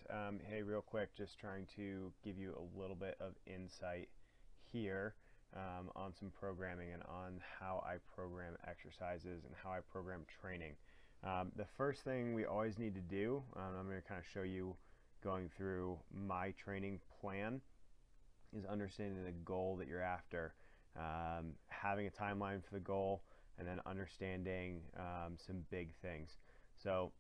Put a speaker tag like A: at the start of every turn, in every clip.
A: Hey, real quick, just trying to give you a little bit of insight here on some programming and on how I program exercises and how I program training. The first thing we always need to do, I'm going to kind of show you going through my training plan, is understanding the goal that you're after, having a timeline for the goal, and then understanding some big things. So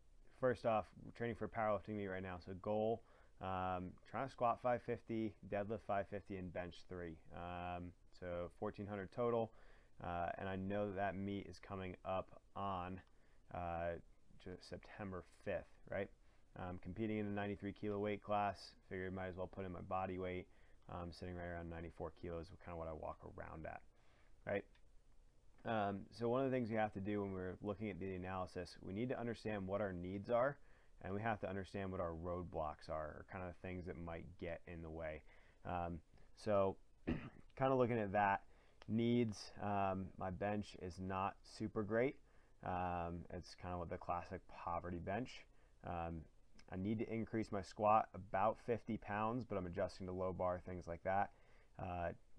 A: first off, we're training for a powerlifting meet right now. So goal, trying to squat 550, deadlift 550, and bench 3. So 1400 total. And I know that meet is coming up on September 5th, right? Competing in the 93 kilo weight class. Figured might as well put in my body weight. Sitting right around 94 kilos, kind of what I walk around at, right? So one of the things we have to do when we're looking at the analysis, we need to understand what our needs are, and we have to understand what our roadblocks are, or kind of things that might get in the way. So kind of looking at that, needs, my bench is not super great. It's kind of what the classic poverty bench. I need to increase my squat about 50 pounds, but I'm adjusting to low bar, things like that.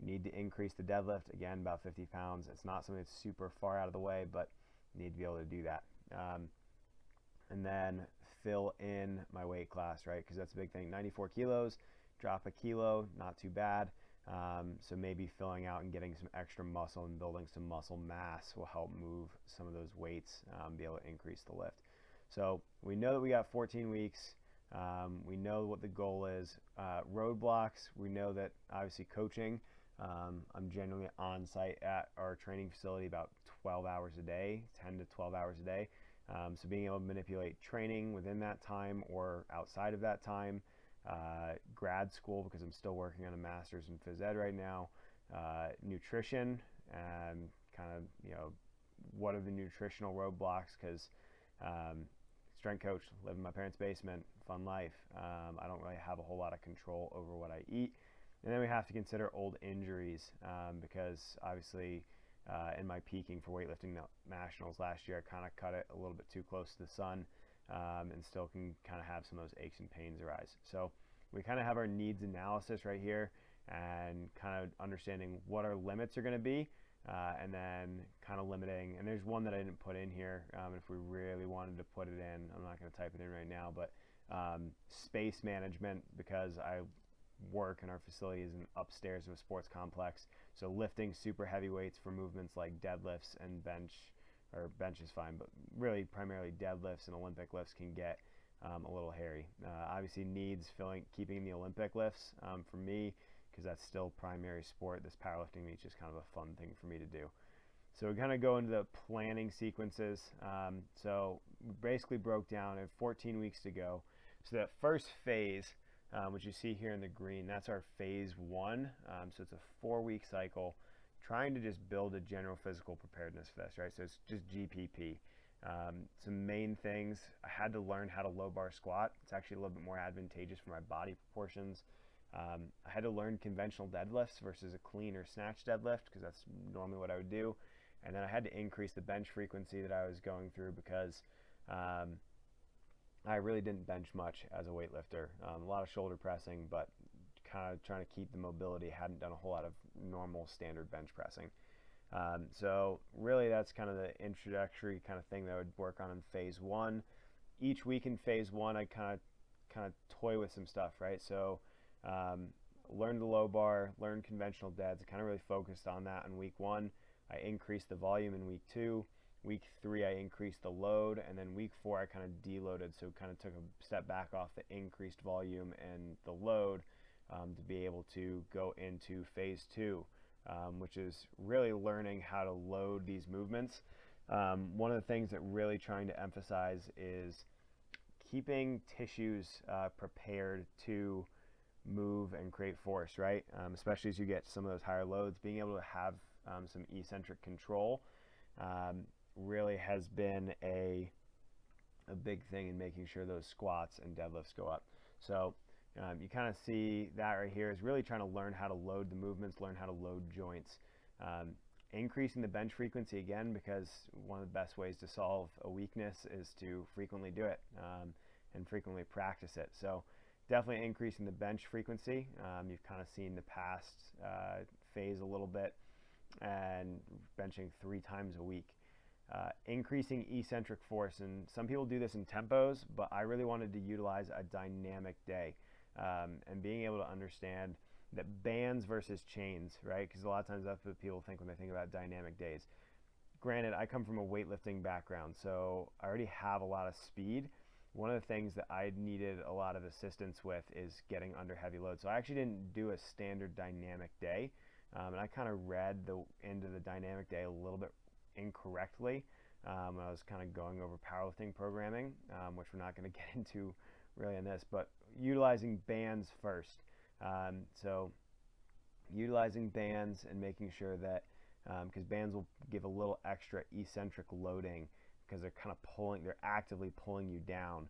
A: Need to increase the deadlift, again, about 50 pounds. It's not something that's super far out of the way, but need to be able to do that. And then fill in my weight class, right? Because that's a big thing. 94 kilos, drop a kilo, not too bad. So maybe filling out and getting some extra muscle and building some muscle mass will help move some of those weights, be able to increase the lift. So we know that we got 14 weeks. We know what the goal is. Roadblocks, we know that obviously coaching, I'm generally on site at our training facility about 12 hours a day, 10 to 12 hours a day. So being able to manipulate training within that time or outside of that time. Grad school, because I'm still working on a master's in phys ed right now. Nutrition, and kind of, what are the nutritional roadblocks, because strength coach, live in my parents' basement, fun life. I don't really have a whole lot of control over what I eat. And then we have to consider old injuries, because obviously in my peaking for weightlifting nationals last year, I kind of cut it a little bit too close to the sun, and still can kind of have some of those aches and pains arise. So we kind of have our needs analysis right here, and kind of understanding what our limits are going to be, and then kind of limiting. And there's one that I didn't put in here. If we really wanted to put it in, I'm not going to type it in right now, but space management, because I work and our facility is upstairs of a sports complex. So lifting super heavy weights for movements like deadlifts and bench, or bench is fine, but really primarily deadlifts and Olympic lifts can get a little hairy. Obviously needs keeping the Olympic lifts for me, because that's still primary sport. This powerlifting meet is just kind of a fun thing for me to do. So we kind of go into the planning sequences. So we basically broke down, I have 14 weeks to go. So that first phase, which you see here in the green, that's our phase 1. So it's a 4-week cycle, trying to just build a general physical preparedness for this, right? So it's just GPP. Some main things, I had to learn how to low bar squat. It's actually a little bit more advantageous for my body proportions. I had to learn conventional deadlifts versus a clean or snatch deadlift, because that's normally what I would do. And then I had to increase the bench frequency that I was going through, because I really didn't bench much as a weightlifter. A lot of shoulder pressing, but kind of trying to keep the mobility. Hadn't done a whole lot of normal standard bench pressing. So really that's kind of the introductory kind of thing that I would work on in phase 1. Each week in phase 1, I kind of toy with some stuff, right? So learn the low bar, learn conventional deads. I kind of really focused on that in week 1. I increased the volume in week 2. Week 3, I increased the load, and then week 4, I kind of deloaded, so kind of took a step back off the increased volume and the load to be able to go into phase 2, which is really learning how to load these movements. One of the things that really trying to emphasize is keeping tissues prepared to move and create force, right? Especially as you get some of those higher loads, being able to have some eccentric control really has been a big thing in making sure those squats and deadlifts go up. So you kind of see that right here is really trying to learn how to load the movements, learn how to load joints. Increasing the bench frequency again, because one of the best ways to solve a weakness is to frequently do it and frequently practice it. So Definitely increasing the bench frequency. You've kind of seen the past phase a little bit, and benching 3 times a week. Increasing eccentric force, and some people do this in tempos, but I really wanted to utilize a dynamic day, and being able to understand that bands versus chains, right? Because a lot of times that's what people think when they think about dynamic days. Granted, I come from a weightlifting background, so I already have a lot of speed. One of the things that I needed a lot of assistance with is getting under heavy load. So I actually didn't do a standard dynamic day, and I kind of read the end of the dynamic day a little bit incorrectly when I was kind of going over powerlifting programming, which we're not going to get into really in this, but utilizing bands first. So utilizing bands and making sure that, because bands will give a little extra eccentric loading, because they're actively pulling you down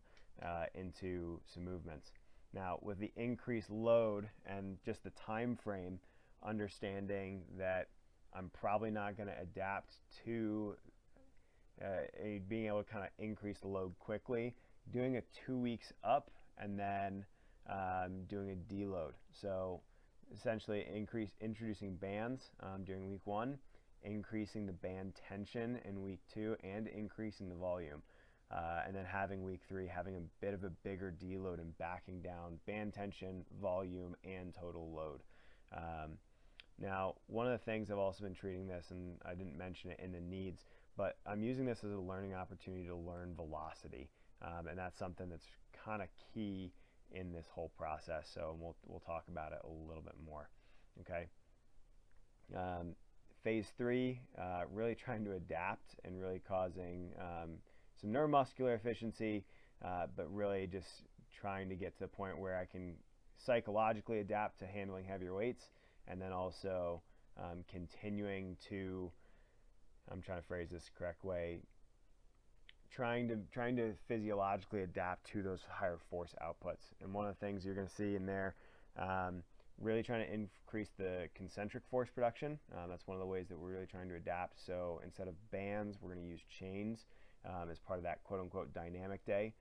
A: into some movements. Now, with the increased load and just the time frame, understanding that I'm probably not going to adapt to being able to kind of increase the load quickly, doing a 2 weeks up and then doing a deload. So essentially introducing bands during week 1, increasing the band tension in week 2, and increasing the volume. And then having week 3 having a bit of a bigger deload and backing down band tension, volume, and total load. Now, one of the things I've also been treating this, and I didn't mention it in the needs, but I'm using this as a learning opportunity to learn velocity. And that's something that's kind of key in this whole process. So we'll talk about it a little bit more. Okay. Phase 3, really trying to adapt and really causing some neuromuscular efficiency, but really just trying to get to the point where I can psychologically adapt to handling heavier weights, and then also continuing to, I'm trying to phrase this the correct way, trying to physiologically adapt to those higher force outputs. And one of the things you're going to see in there, really trying to increase the concentric force production. That's one of the ways that we're really trying to adapt. So instead of bands, we're going to use chains as part of that quote-unquote dynamic day.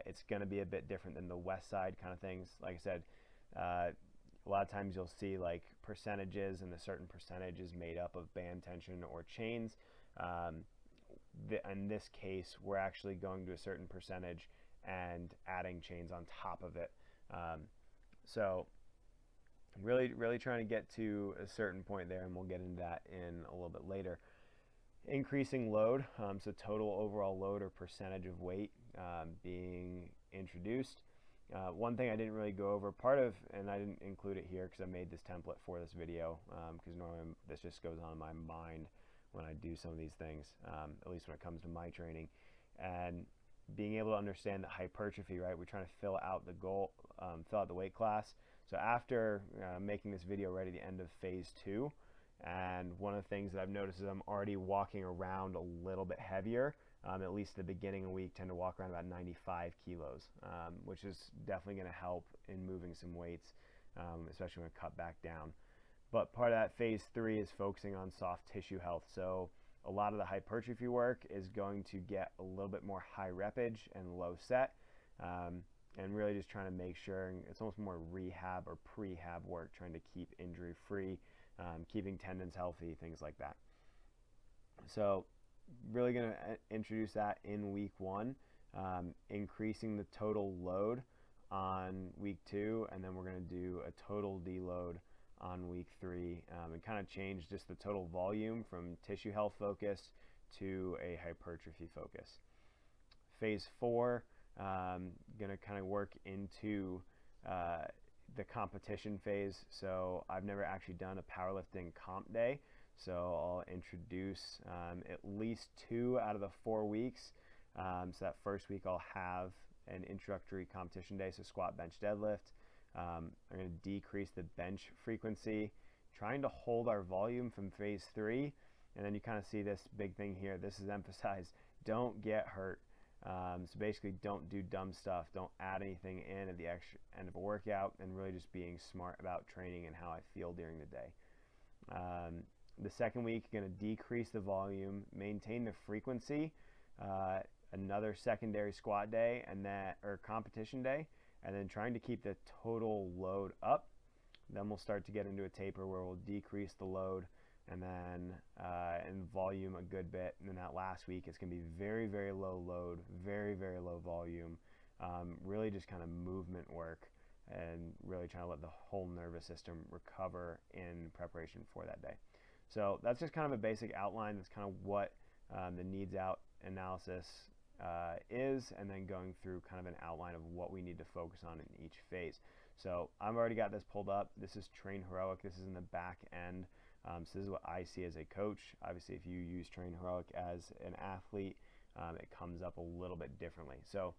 A: It's going to be a bit different than the West Side kind of things. Like I said, a lot of times you'll see like percentages, and a certain percentage is made up of band tension or chains. In this case, we're actually going to a certain percentage and adding chains on top of it. So really trying to get to a certain point there, and we'll get into that in a little bit later. Increasing load, so total overall load or percentage of weight being introduced. One thing I didn't really go over, and I didn't include it here because I made this template for this video, because normally this just goes on in my mind when I do some of these things, at least when it comes to my training. And being able to understand the hypertrophy, right? We're trying to fill out the weight class. So after making this video ready at the end of phase 2, and one of the things that I've noticed is I'm already walking around a little bit heavier. At least at the beginning of the week, tend to walk around about 95 kilos, which is definitely going to help in moving some weights, especially when I cut back down. But part of that phase 3 is focusing on soft tissue health. So a lot of the hypertrophy work is going to get a little bit more high repage and low set, and really just trying to make sure, it's almost more rehab or prehab work, trying to keep injury free, keeping tendons healthy, things like that. So really going to introduce that in week 1, increasing the total load on week 2, and then we're going to do a total deload on week 3, and kind of change just the total volume from tissue health focus to a hypertrophy focus. Phase 4, going to kind of work into the competition phase. So I've never actually done a powerlifting comp day, so I'll introduce at least 2 out of the 4 weeks. So that first week I'll have an introductory competition day, so squat, bench, deadlift. I'm going to decrease the bench frequency, trying to hold our volume from phase 3. And then you kind of see this big thing here. This is emphasized, don't get hurt. So basically don't do dumb stuff. Don't add anything in at the end of a workout, and really just being smart about training and how I feel during the day. The second week, going to decrease the volume, maintain the frequency, another secondary squat day or competition day, and then trying to keep the total load up. Then we'll start to get into a taper where we'll decrease the load and then in volume a good bit. And then that last week it's going to be very, very low load, very, very low volume, really just kind of movement work and really trying to let the whole nervous system recover in preparation for that day. So that's just kind of a basic outline. That's kind of what the needs out analysis is, and then going through kind of an outline of what we need to focus on in each phase. So I've already got this pulled up. This is Train Heroic. This is in the back end. So this is what I see as a coach. Obviously, if you use Train Heroic as an athlete, it comes up a little bit differently. So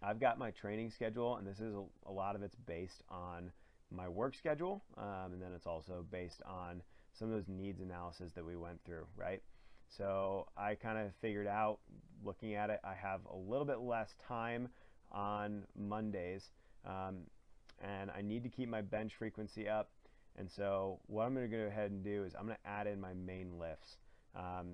A: I've got my training schedule, and this is a lot of it's based on my work schedule, and then it's also based on some of those needs analysis that we went through, right? So I kind of figured out, looking at it, I have a little bit less time on Mondays, and I need to keep my bench frequency up. And so what I'm going to go ahead and do is I'm going to add in my main lifts.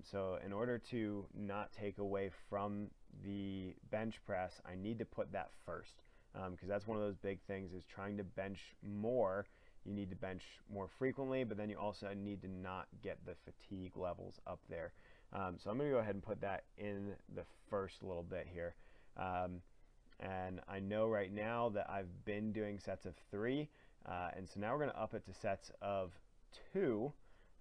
A: So in order to not take away from the bench press, I need to put that first, because that's one of those big things, is trying to bench more. You need to bench more frequently, but then you also need to not get the fatigue levels up there. So I'm going to go ahead and put that in the first little bit here. And I know right now that I've been doing sets of 3, and so now we're going to up it to sets of 2,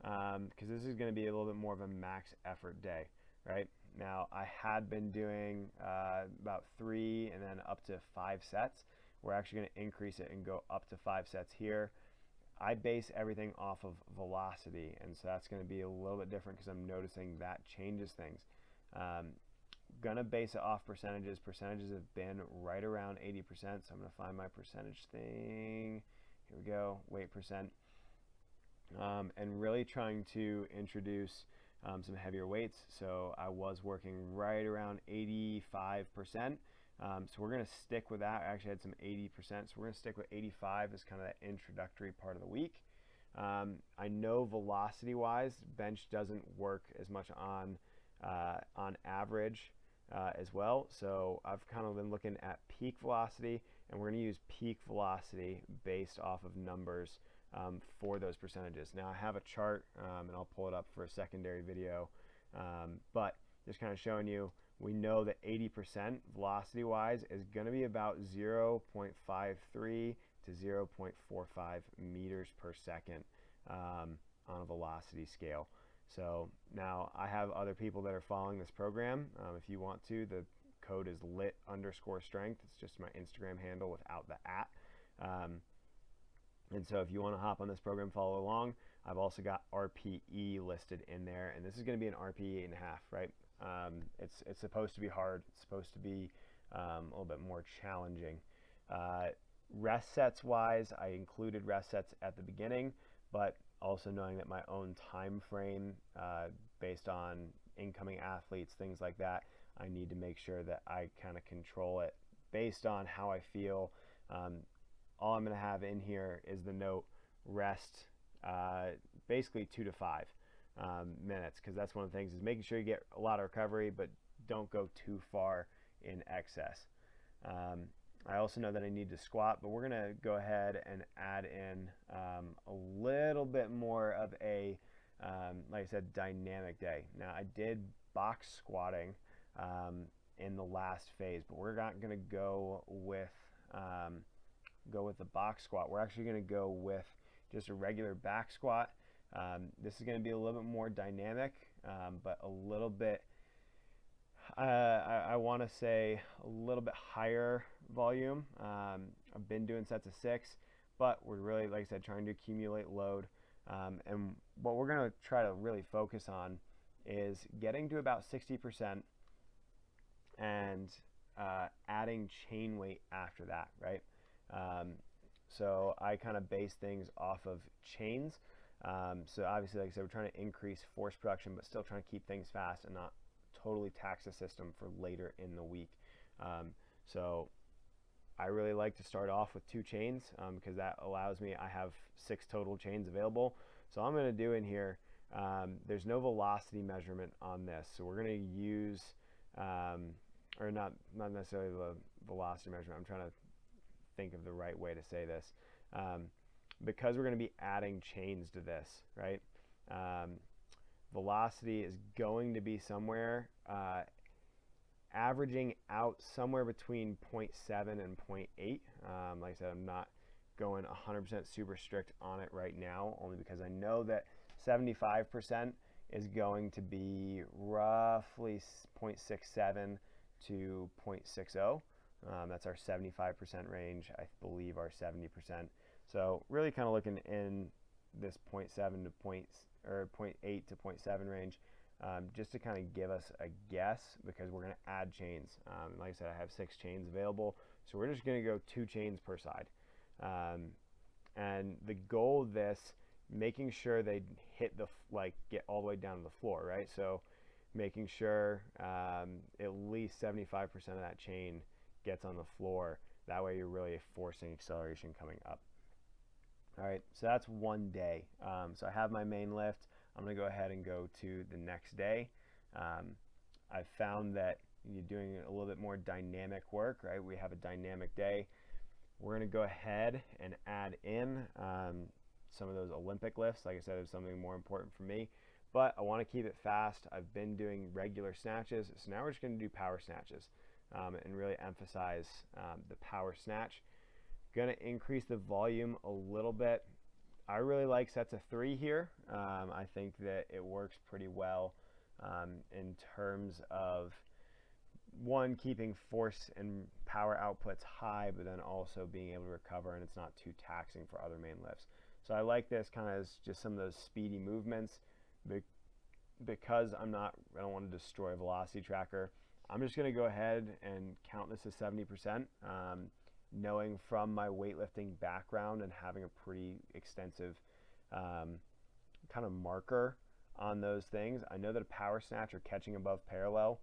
A: because this is going to be a little bit more of a max effort day, right? Now I had been doing about 3 and then up to 5 sets. We're actually going to increase it and go up to 5 sets here. I base everything off of velocity, and so that's going to be a little bit different because I'm noticing that changes things. Gonna base it off percentages. Percentages have been right around 80%, so I'm gonna find my percentage thing. Here we go, weight percent. And really trying to introduce some heavier weights. So I was working right around 85%. So we're going to stick with that. I actually had some 80%, so we're going to stick with 85 as kind of that introductory part of the week. I know velocity-wise, bench doesn't work as much on average as well. So I've kind of been looking at peak velocity, and we're going to use peak velocity based off of numbers for those percentages. Now I have a chart, and I'll pull it up for a secondary video, but just kind of showing you, we know that 80% velocity-wise is going to be about 0.53 to 0.45 meters per second on a velocity scale. So now I have other people that are following this program. If you want to, the code is lit_strength. It's just my Instagram handle without the @ and so if you want to hop on this program, follow along. I've also got RPE listed in there, and this is going to be an RPE 8.5, right? It's supposed to be hard. It's supposed to be a little bit more challenging. Rest sets wise, I included rest sets at the beginning, but also knowing that my own time frame, based on incoming athletes, things like that, I need to make sure that I kind of control it based on how I feel. All I'm going to have in here is the note rest, basically 2 to 5 minutes, because that's one of the things, is making sure you get a lot of recovery, but don't go too far in excess. I also know that I need to squat, but we're going to go ahead and add in a little bit more of a, like I said, dynamic day. Now I did box squatting in the last phase, but we're not going to go with the box squat. We're actually going to go with just a regular back squat. This is going to be a little bit more dynamic, but a little bit, I want to say a little bit higher volume. I've been doing sets of 6, but we're really, like I said, trying to accumulate load. And what we're going to try to really focus on is getting to about 60% and adding chain weight after that, right? So I kind of base things off of chains. So obviously, like I said, we're trying to increase force production, but still trying to keep things fast and not totally tax the system for later in the week. So I really like to start off with 2 chains because that allows me, I have 6 total chains available. So I'm going to do in here, there's no velocity measurement on this. So we're going to use, or not necessarily the velocity measurement. I'm trying to think of the right way to say this. Because we're going to be adding chains to this, right? Velocity is going to be somewhere averaging out somewhere between 0.7 and 0.8. Like I said, I'm not going 100% super strict on it right now, only because I know that 75% is going to be roughly 0.67 to 0.60. That's our 75% range, I believe our 70%. So really kind of looking in this 0.7 to 0.8 to 0.7 range, just to kind of give us a guess, because we're going to add chains. Like I said, I have 6 chains available, so we're just going to go 2 chains per side. And the goal of this, making sure they hit get all the way down to the floor, right? So making sure at least 75% of that chain gets on the floor. That way you're really forcing acceleration coming up. All right, so that's one day. So I have my main lift. I'm going to go ahead and go to the next day. I found that you're doing a little bit more dynamic work, right? We have a dynamic day. We're going to go ahead and add in some of those Olympic lifts. Like I said, it's something more important for me, but I want to keep it fast. I've been doing regular snatches, so now we're just going to do power snatches and really emphasize the power snatch. Going to increase the volume a little bit. I really like sets of 3 here. I think that it works pretty well in terms of, one, keeping force and power outputs high, but then also being able to recover, and it's not too taxing for other main lifts. So I like this kind of as just some of those speedy movements. Because I don't want to destroy a velocity tracker, I'm just going to go ahead and count this as 70%. Knowing from my weightlifting background and having a pretty extensive kind of marker on those things, I know that a power snatch or catching above parallel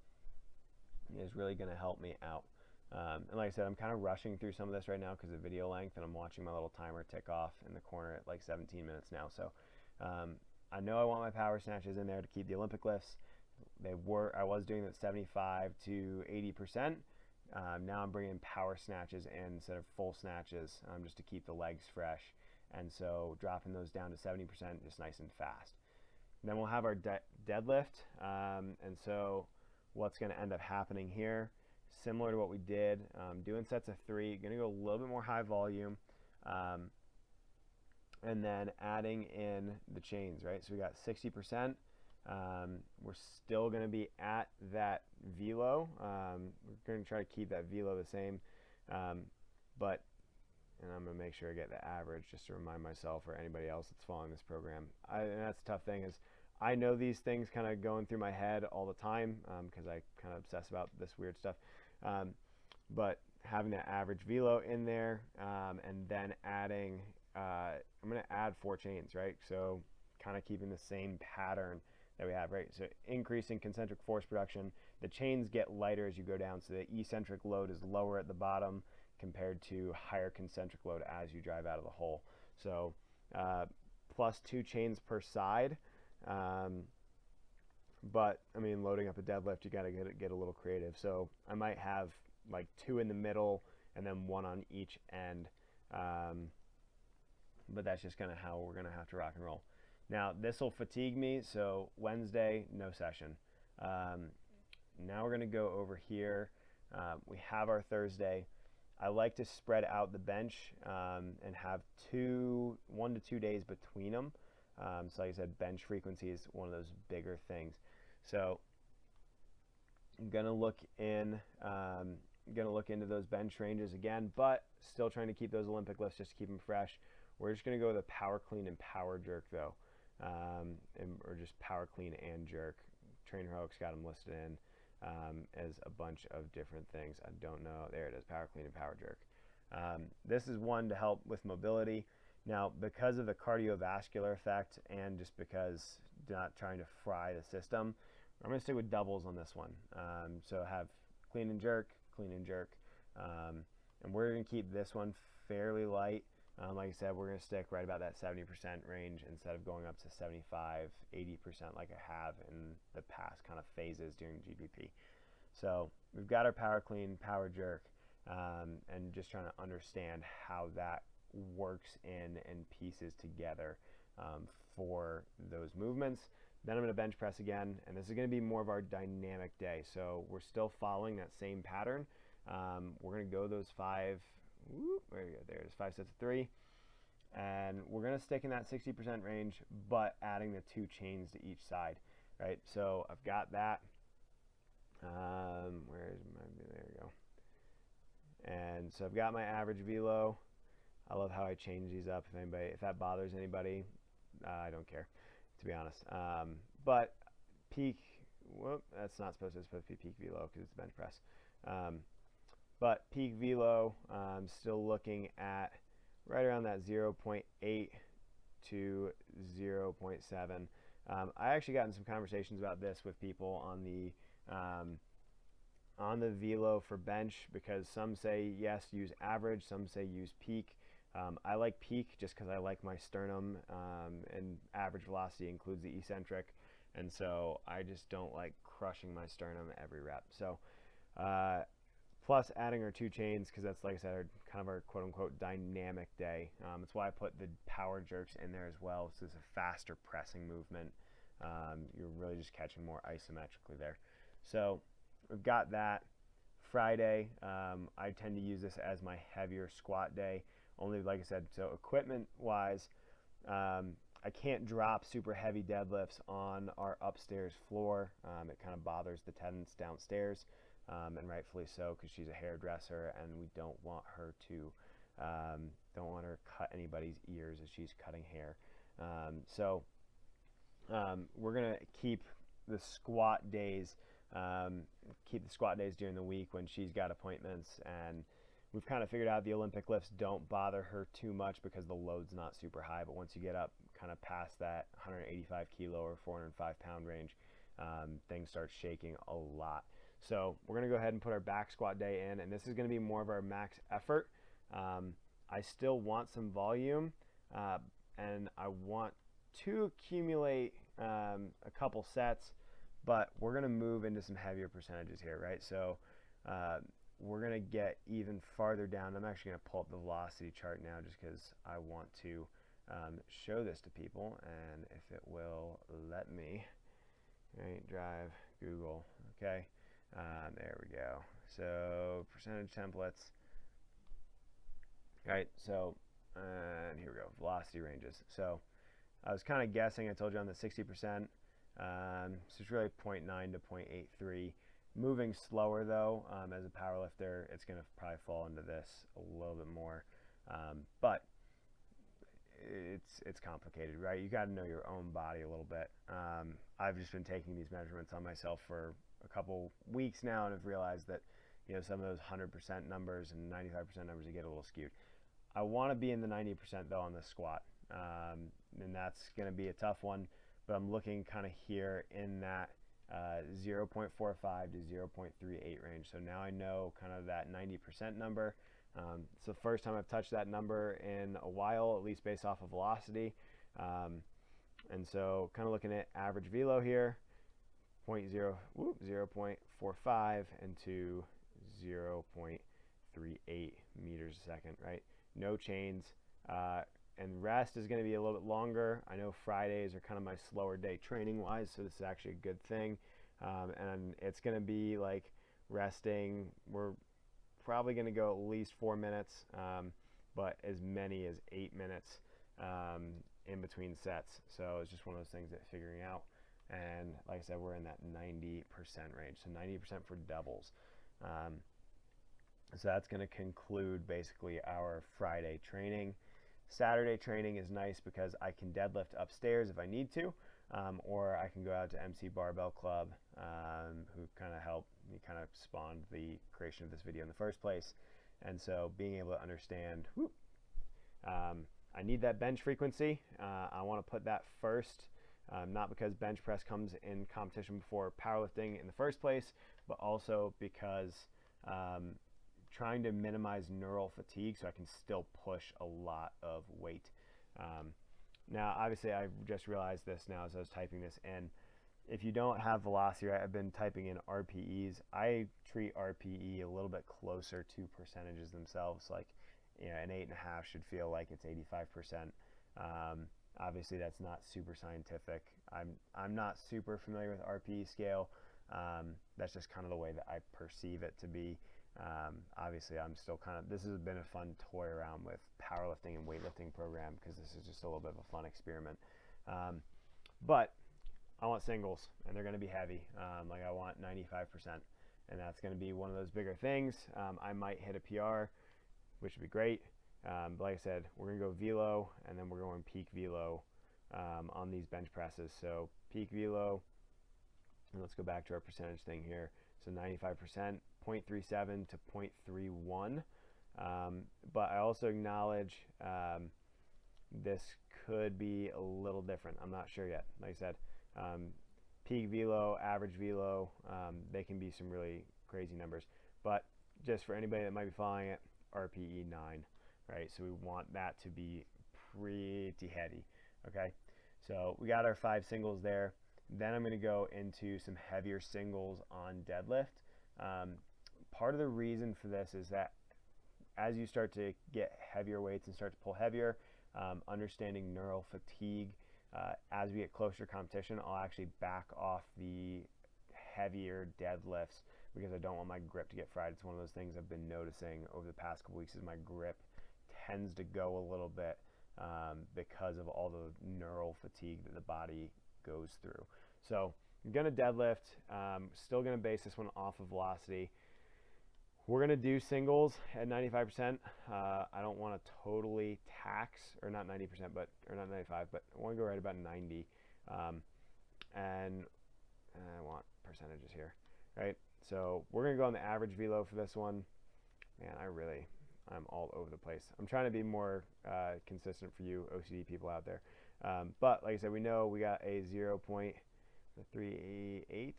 A: is really going to help me out. And like I said, I'm kind of rushing through some of this right now because of video length, and I'm watching my little timer tick off in the corner at like 17 minutes now. So I know I want my power snatches in there to keep the Olympic lifts. I was doing that 75 to 80%. Now I'm bringing power snatches in instead of full snatches, just to keep the legs fresh. And so dropping those down to 70% just nice and fast. And then we'll have our deadlift. And so what's going to end up happening here, similar to what we did, doing sets of 3, going to go a little bit more high volume, and then adding in the chains, right? So we got 60%. We're still going to be at that velo. We're going to try to keep that velo the same, and I'm going to make sure I get the average just to remind myself or anybody else that's following this program. And that's the tough thing, is I know these things kind of going through my head all the time because I kind of obsess about this weird stuff. But having that average velo in there, and then adding, I'm going to add 4 chains, right? So kind of keeping the same pattern that we have, right? So increasing concentric force production. The chains get lighter as you go down, so the eccentric load is lower at the bottom compared to higher concentric load as you drive out of the hole. So plus 2 chains per side. But I mean, loading up a deadlift, you got to get a little creative. So I might have like 2 in the middle and then 1 on each end. But that's just kind of how we're going to have to rock and roll. Now, this will fatigue me, so Wednesday, no session. Now we're going to go over here. We have our Thursday. I like to spread out the bench and have 1 to 2 days between them. So like I said, bench frequency is one of those bigger things. So I'm going to look into those bench ranges again, but still trying to keep those Olympic lifts just to keep them fresh. We're just going to go with a power clean and power jerk, though. Or just power clean and jerk. Trainer Hoax got them listed in as a bunch of different things. I don't know. There it is, power clean and power jerk. This is one to help with mobility. Now, because of the cardiovascular effect and just because not trying to fry the system, I'm going to stick with doubles on this one. So have clean and jerk, and we're going to keep this one fairly light. Like I said, we're going to stick right about that 70% range instead of going up to 75, 80% like I have in the past kind of phases during GPP. So we've got our power clean, power jerk, and just trying to understand how that works in and pieces together for those movements. Then I'm going to bench press again, and this is going to be more of our dynamic day. So we're still following that same pattern. We're going to go those 5, there we go, there's 5 sets of 3. And we're going to stick in that 60% range, but adding the 2 chains to each side, right? So I've got that. Where's my, there we go. And so I've got my average velo. I love how I change these up. If that bothers anybody, I don't care, to be honest. But peak, that's not supposed to be peak velo because it's bench press. But peak velo, I'm still looking at right around that 0.8 to 0.7. I actually got in some conversations about this with people on the velo for bench, because some say yes, use average, some say use peak. I like peak just because I like my sternum, and average velocity includes the eccentric, and so I just don't like crushing my sternum every rep. So plus adding our 2 chains, because that's, like I said, kind of our quote-unquote dynamic day. That's why I put the power jerks in there as well. So it's a faster pressing movement. You're really just catching more isometrically there. So we've got that. Friday, I tend to use this as my heavier squat day. Only, like I said, so equipment-wise, I can't drop super heavy deadlifts on our upstairs floor. It kind of bothers the tenants downstairs, and rightfully so, because she's a hairdresser, and we don't want her to cut anybody's ears as she's cutting hair. So we're gonna keep the squat days during the week when she's got appointments, and we've kind of figured out the Olympic lifts don't bother her too much because the load's not super high. But once you get up kind of past that 185 kilo or 405 pound range, things start shaking a lot. So we're going to go ahead and put our back squat day in, and this is going to be more of our max effort. I still want some volume, and I want to accumulate a couple sets, but we're going to move into some heavier percentages here, right? So we're going to get even farther down. I'm actually going to pull up the velocity chart now just because I want to show this to people, and if it will let me, right, drive, Google, okay, there we go. So percentage templates, right, so, and here we go, velocity ranges. So I was kind of guessing, I told you on the 60%, so it's really 0.9 to 0.83. Moving slower though, as a power lifter, it's going to probably fall into this a little bit more, but it's complicated, right? You got to know your own body a little bit. I've just been taking these measurements on myself for a couple weeks now, and have realized that, you know, some of those 100% numbers and 95% numbers, you get a little skewed. I want to be in the 90% though on the squat, and that's going to be a tough one, but I'm looking kind of here in that 0.45 to 0.38 range. So now I know kind of that 90% number. It's the first time I've touched that number in a while, at least based off of velocity. And so kind of looking at average velo here, 0.45 into 0.38 meters a second, right? No chains. And rest is going to be a little bit longer. I know Fridays are kind of my slower day training wise, so this is actually a good thing. And it's going to be like resting. We're probably going to go at least 4 minutes, but as many as 8 minutes in between sets. So it's just one of those things that figuring out. And like I said, we're in that 90% range, so 90% for doubles. So that's going to conclude basically our Friday training. Saturday training is nice because I can deadlift upstairs if I need to, or I can go out to MC Barbell Club, who kind of helped me, kind of spawned the creation of this video in the first place. And so being able to understand, I need that bench frequency. I want to put that first, not because bench press comes in competition before powerlifting in the first place, but also because trying to minimize neural fatigue so I can still push a lot of weight. Now, obviously, I just realized this now as I was typing this in. if you don't have velocity, right, I've been typing in RPEs. I treat RPE a little bit closer to percentages themselves. Like, you know, an 8.5 should feel like it's 85%. Obviously, that's not super scientific. I'm not super familiar with RPE scale. That's just kind of the way that I perceive it to be. Obviously, I'm still kind of, this has been a fun toy around with powerlifting and weightlifting program because this is just a little bit of a fun experiment. But I want singles, and they're going to be heavy. Like I want 95%, and that's going to be one of those bigger things. I might hit a PR, which would be great. But like I said, we're going to go velo, and then we're going peak velo on these bench presses. So peak velo, and let's go back to our percentage thing here. So 95%, 0.37 to 0.31. But I also acknowledge this could be a little different. I'm not sure yet. Like I said, peak velo, average velo, they can be some really crazy numbers. But just for anybody that might be following it, RPE 9, right? So we want that to be pretty heavy, okay? So we got our 5 singles there. Then I'm going to go into some heavier singles on deadlift. Part of the reason for this is that as you start to get heavier weights and start to pull heavier, understanding neural fatigue, as we get closer to competition, I'll actually back off the heavier deadlifts because I don't want my grip to get fried. It's one of those things I've been noticing over the past couple weeks is my grip tends to go a little bit because of all the neural fatigue that the body goes through. So I'm going to deadlift, still going to base this one off of velocity. We're going to do singles at 95%. I don't want to totally tax, or not 90%, or not 95, but I want to go right about 90. And I want percentages here, right? So we're going to go on the average velo for this one. Man, I'm all over the place. I'm trying to be more consistent for you OCD people out there. But like I said, we know we got a 0.38,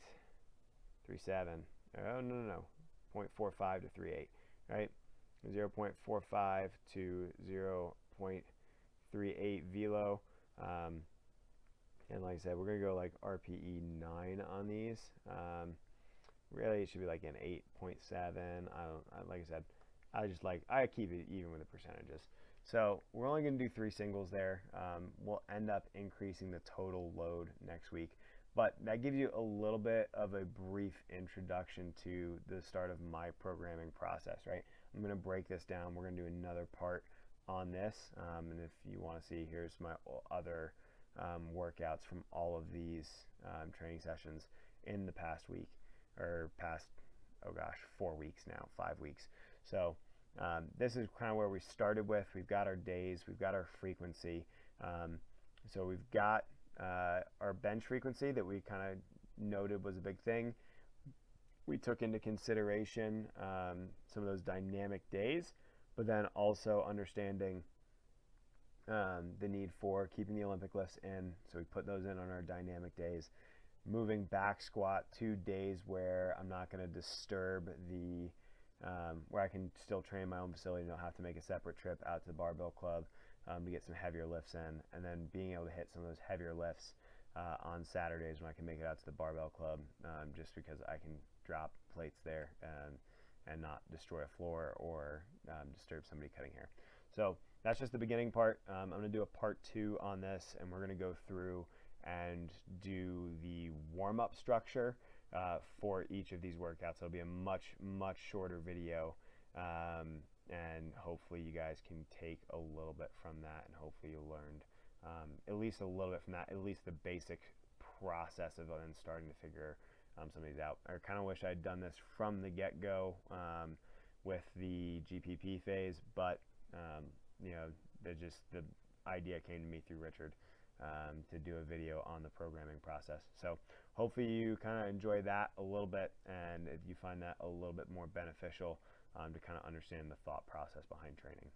A: 37. Oh, no. 0.45 to 38, right? 0.45 to 0.38 velo. And like I said, we're going to go like RPE 9 on these. Really, it should be like an 8.7. Like I said, I keep it even with the percentages. So we're only going to do 3 singles there. We'll end up increasing the total load next week. But that gives you a little bit of a brief introduction to the start of my programming process, right? I'm going to break this down. We're going to do another part on this. And if you want to see, here's my other workouts from all of these training sessions in the past week, or past, 4 weeks now, 5 weeks. So this is kind of where we started with. We've got our days, we've got our frequency. So we've got our bench frequency that we kind of noted was a big thing. We took into consideration some of those dynamic days, but then also understanding the need for keeping the Olympic lifts in. So we put those in on our dynamic days. Moving back squat 2 days where I'm not going to disturb the, where I can still train in my own facility and don't have to make a separate trip out to the barbell club to get some heavier lifts in, and then being able to hit some of those heavier lifts on Saturdays when I can make it out to the barbell club, just because I can drop plates there and not destroy a floor or disturb somebody cutting hair. So that's just the beginning part. I'm going to do a part 2 on this, and we're going to go through and do the warm-up structure for each of these workouts. It'll be a much shorter video, and hopefully you guys can take a little bit from that, and hopefully you learned at least a little bit from that, at least the basic process of then starting to figure some of these out. I kind of wish I'd done this from the get-go with the GPP phase, but you know, the idea came to me through Richard to do a video on the programming process. So hopefully you kind of enjoy that a little bit, and if you find that a little bit more beneficial to kind of understand the thought process behind training.